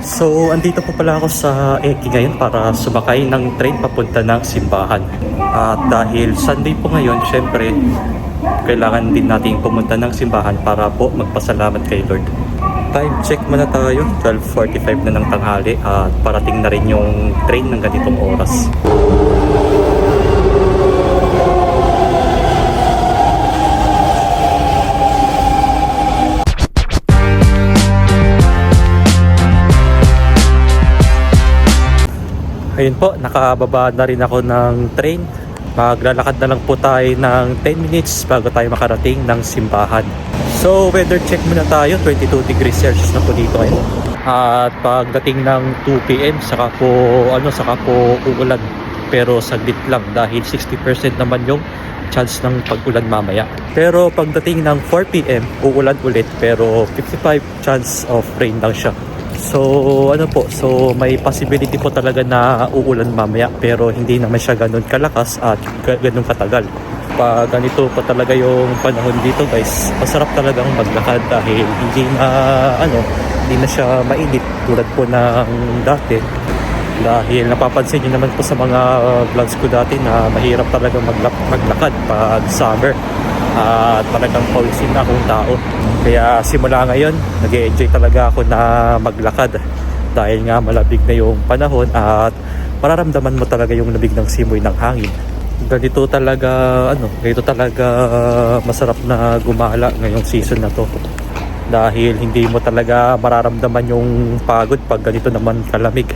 So, andito po pala ako sa Eki ngayon para sumakay ng train papunta ng simbahan. At dahil Sunday po ngayon, syempre, kailangan din natin pumunta ng simbahan para po magpasalamat kay Lord. Time check muna tayo, 12:45 na ng tanghali at parating na rin yung train ng ganitong oras. Ayun po, nakababa na rin ako ng train. Maglalakad na lang po tayo ng 10 minutes bago tayo makarating ng simbahan. So, weather check muna tayo. 22 degrees Celsius na po dito ngayon. At pagdating ng 2 PM, saka po uulan. Pero saglit lang dahil 60% naman yung chance ng pag-ulan mamaya. Pero pagdating ng 4 PM, uulan ulit pero 55 chance of rain lang siya. So may possibility po talaga na uulan mamaya pero hindi naman siya ganun kalakas at ganun katagal. Pag ganito pa talaga yung panahon dito guys, masarap talagang maglakad dahil hindi na siya mainit tulad po ng dati. Dahil napapansin niyo naman po sa mga vlogs ko dati na mahirap talaga maglakad pag summer. At talagang pawisin na akong tao. Kaya simula ngayon, nag-e-enjoy talaga ako na maglakad. Dahil nga malamig na yung panahon at mararamdaman mo talaga yung lamig ng simoy ng hangin. Ganito talaga masarap na gumala ngayong season na to. Dahil hindi mo talaga mararamdaman yung pagod pag ganito naman kalamig.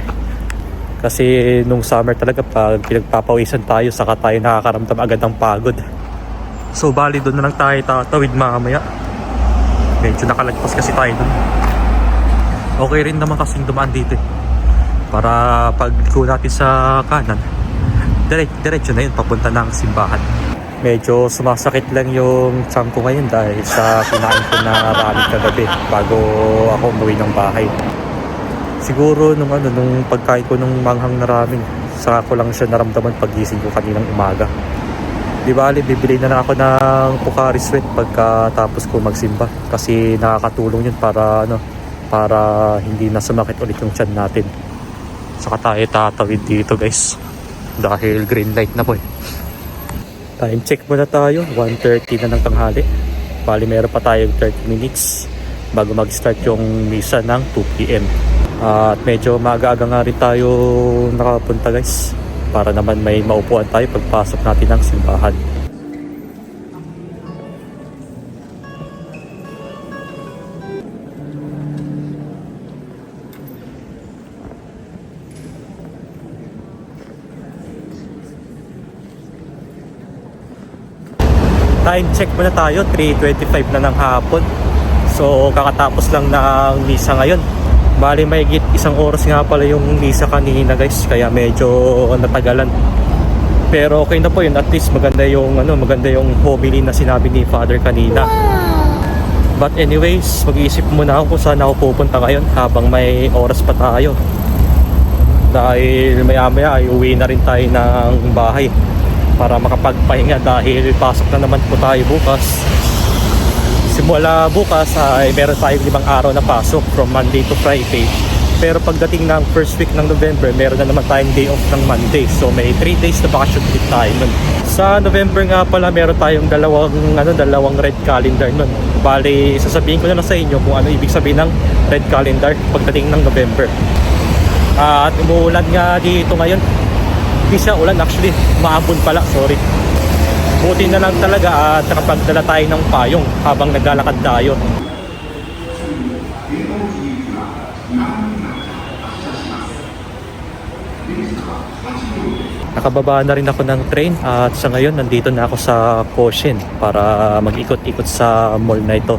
Kasi nung summer talaga pag pinagpapawisan tayo saka tayo nakakaramdam agad ng pagod. So bali doon na lang tayo tatawid mamaya. Medyo nakalagpas kasi tayo doon. Okay rin naman kasing dumaan dito para pag liko natin sa kanan, diretso na yun papunta ng simbahan. Medyo sumasakit lang yung tiyan ko ngayon dahil sa kinain ko na ramen kagabi bago ako umuwi ng bahay. Siguro nung pagkain ko nung manghang na ramen, saka ko lang siya naramdaman pagising ko kaninang umaga. Di bali, bibili na lang ako ng Pocari Sweat pagkatapos ko magsimba kasi nakakatulong yun para hindi na sumakit ulit yung tiyan natin. Saka tayo tatawid dito guys dahil green light na po Time check muna tayo, 1:30 na ng tanghali. Bali meron pa tayong 30 minutes bago mag-start yung misa ng 2 PM. At medyo maaga-aga nga rin tayo nakapunta guys para naman may maupuan tayo pagpasok natin ng simbahan. Time check muna tayo, 3:25 na ng hapon. So kakatapos lang ng misa ngayon. Bali may higit isang oras nga pala yung misa kanina guys, kaya medyo natagalan. Pero okay na po yun, at least maganda yung homily na sinabi ni Father kanina. But anyways, mag-iisip muna ako kung saan ako pupunta ngayon habang may oras pa tayo. Dahil maya-maya ay uwi na rin tayo ng bahay para makapagpahinga dahil pasok na naman po tayo bukas. Simula bukas ay meron tayong 5 araw na pasok from Monday to Friday. Pero pagdating ng first week ng November, meron na naman tayong day off ng Monday. So may 3 days na vacation ulit tayo nun. Sa November nga pala, meron tayong dalawang red calendar nun. Bali, sasabihin ko na lang sa inyo kung ano ibig sabihin ng red calendar pagdating ng November. At umuulan nga dito ngayon. Hindi siya ulan actually, maambon pala, sorry. Buti na lang talaga at nakapagdala tayo ng payong habang naglalakad tayo. Nakababa na rin ako ng train at sa ngayon nandito na ako sa Cochin para mag-ikot-ikot sa mall na ito.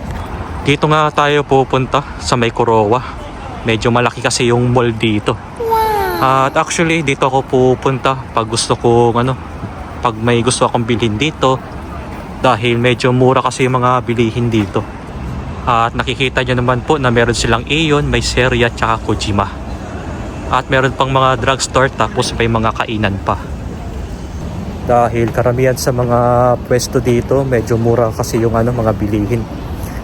Dito nga tayo pupunta sa may Kurowa. Medyo malaki kasi yung mall dito. At actually dito ako pupunta pag may gusto akong bilhin dito dahil medyo mura kasi yung mga bilihin dito. At nakikita nyo naman po na meron silang Aeon, may Seria at Kojima. At meron pang mga drugstore tapos may mga kainan pa. Dahil karamihan sa mga pwesto dito medyo mura kasi yung mga bilihin.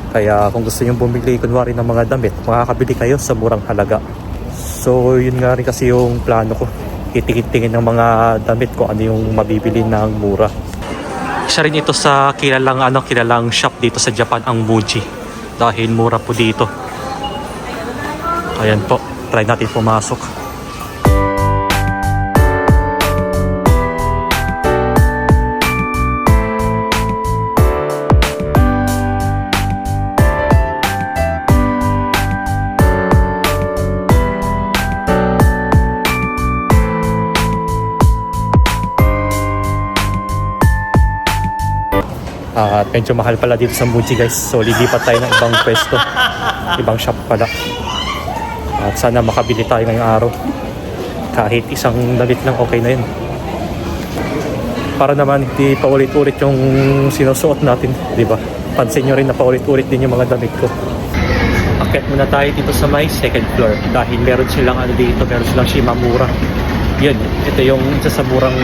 Kaya kung gusto nyo bumili kunwari ng mga damit, makakabili kayo sa murang halaga. So yun nga rin kasi yung plano ko. Titingin-tingin ng mga damit ko ano yung mabibili ng mura. Isa rin ito sa kilalang shop dito sa Japan, ang Muji. Dahil mura po dito. Ayan po, try natin pumasok. At medyo mahal pala dito sa Muji guys. So lilipat tayo ng ibang pwesto. Ibang shop pala. At sana makabili tayo ngayong araw. Kahit isang damit lang okay na yun. Para naman hindi paulit-ulit yung sinusuot natin, di ba? Pansin nyo rin na paulit-ulit din yung mga damit ko. Akit muna tayo dito sa may second floor. Dahil meron silang meron silang Shimamura. Yun, ito yung isa sa murang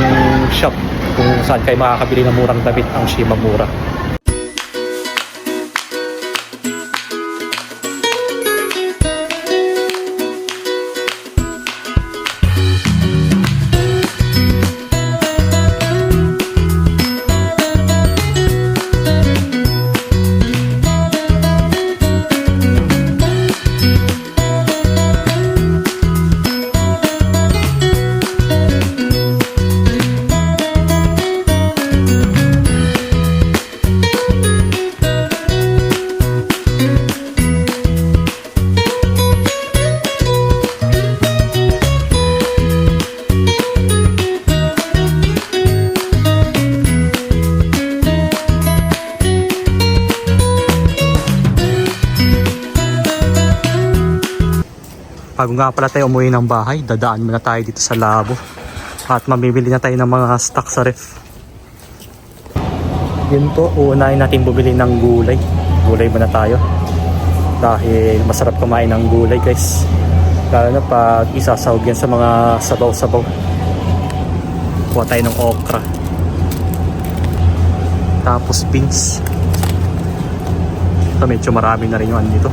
shop kung saan kayo makakabili ng murang damit, ang Shimamura. Bago nga pala tayo umuwi ng bahay, dadaan muna tayo dito sa labo at mamimili na tayo ng mga stock sa ref. Yun po, uunahin natin bumili ng gulay. Gulay muna tayo dahil masarap kumain ng gulay guys, lalo na pag isasawag yan sa mga sabaw-sabaw. Kuha tayo ng okra, tapos beans. Ito medyo marami na rin yung dito.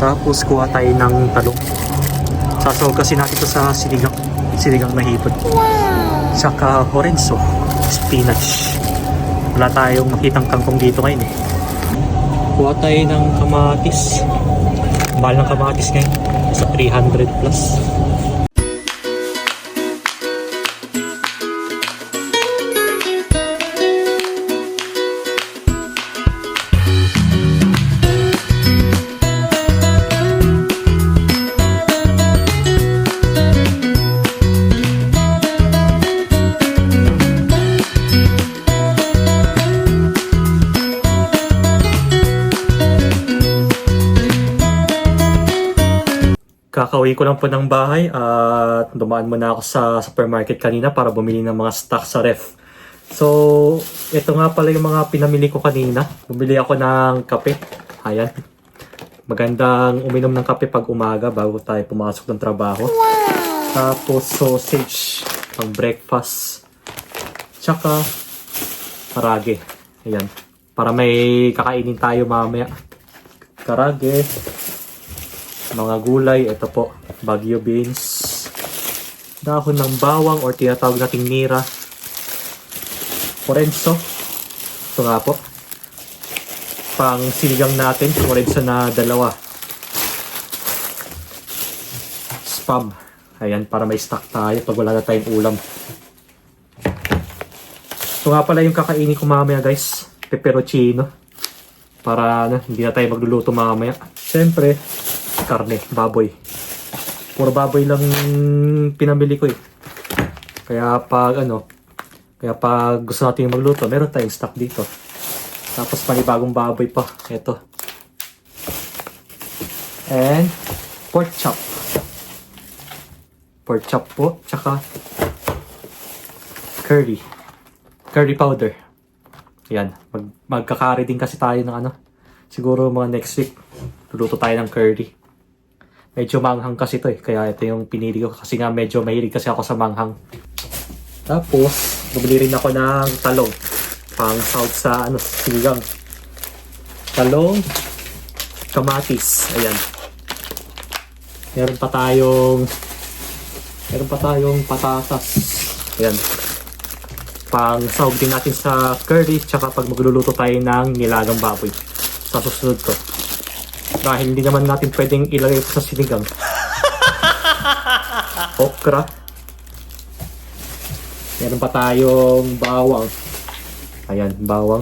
Tapos kuha tayo ng talong. Sasawag kasi natin ito sa sinigang na hipon. Saka horenso, spinach. Wala tayong makitang kangkong dito ngayon eh. Kuha tayo ng kamatis. Mahal ng kamatis ngayon, sa 300 plus. Kakauwi ko lang po ng bahay at dumaan muna ako sa supermarket kanina para bumili ng mga stock sa ref. So, ito nga pala yung mga pinamili ko kanina. Bumili ako ng kape. Ayan. Magandang uminom ng kape pag umaga bago tayo pumasok ng trabaho. Tapos sausage pang breakfast. Tsaka karage. Ayan. Para may kakainin tayo mamaya. Karage. Mga gulay, ito po, Baguio beans, dahon ng bawang or tinatawag nating nira, orenso, ito nga po, pang sinigang natin, orenso na 2, spam, ayan, para may stock tayo pag wala na tayong ulam. Ito nga pala yung kakainin ko mamaya guys, pepperoncino, para hindi na tayo magluluto mamaya. Siyempre, karne, baboy. Puro baboy lang pinamili ko eh. Kaya pag gusto natin magluto, meron tayong stock dito. Tapos panibagong baboy pa. Ito. And pork chop. Pork chop po. Tsaka curry. Curry powder. Ayan. Magkakari din kasi tayo ng siguro mga next week. Luluto tayo ng curry. Medyo manghang kasi ito eh. Kaya ito yung pinili ko. Kasi nga medyo mahilig kasi ako sa manghang. Tapos, bumili rin ako ng talong. Pang sahog sa sinigang. Talong, kamatis. Ayan. Meron pa tayong patatas. Ayan. Pang sahog din natin sa curry, tsaka pag magluluto tayo ng nilagang baboy sa susunod to. Dahil hindi naman natin pwedeng ilagay ito sa sinigang. Okra. Meron pa tayong bawang. Ayan, bawang.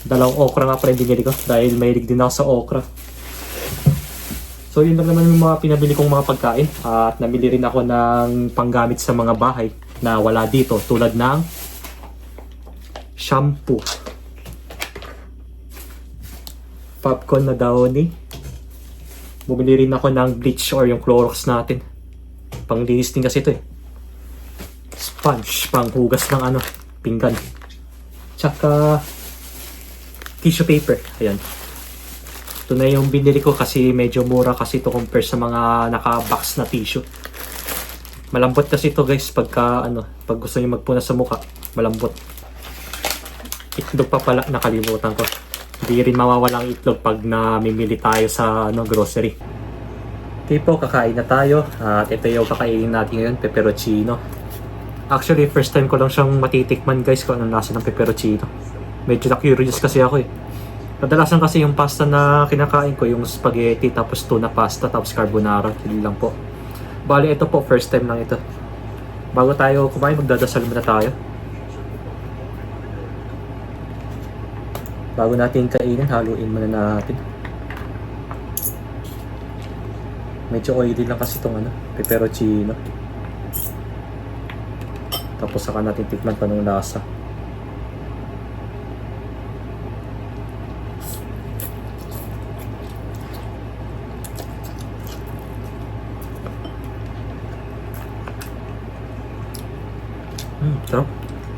Dalawang okra nga pala yung binili ko dahil mahilig din ako sa okra. So yun lang naman yung mga pinabili kong mga pagkain. At namili rin ako ng panggamit sa mga bahay na wala dito, tulad ng shampoo, popcorn na Downy. Bumili rin ako ng bleach or yung Clorox natin. Panglinis din kasi ito eh. Sponge, panghugas ng pinggan. Tsaka tissue paper. Ayan. Ito na yung binili ko kasi medyo mura kasi ito compare sa mga naka-box na tissue. Malambot kasi ito guys pagka pag gusto niyo magpunas sa mukha, malambot. Itlog pa pala, nakalimutan ko. Hindi rin mawawala ang itlog pag namimili tayo sa grocery. Okay po, kakain na tayo. At ito yung kakainin natin ngayon, pepperoncino. Actually, first time ko lang siyang matitikman guys kung anong lasa ng pepperoncino. Medyo na-curious kasi ako eh. Kadalasan kasi yung pasta na kinakain ko, yung spaghetti, tapos tuna pasta, tapos carbonara. Yun lang po. Bali, ito po, first time lang ito. Bago tayo kumain, magdadasal muna tayo. Bago natin kainin, haluin muna natin. Medyo oily lang kasi itong pepperoncino. Tapos saka natin tikman pa ng lasa. Sarap.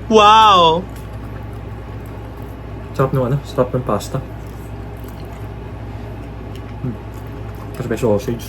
Wow! Sarap ng sarap ng pasta. Tapos may sausage.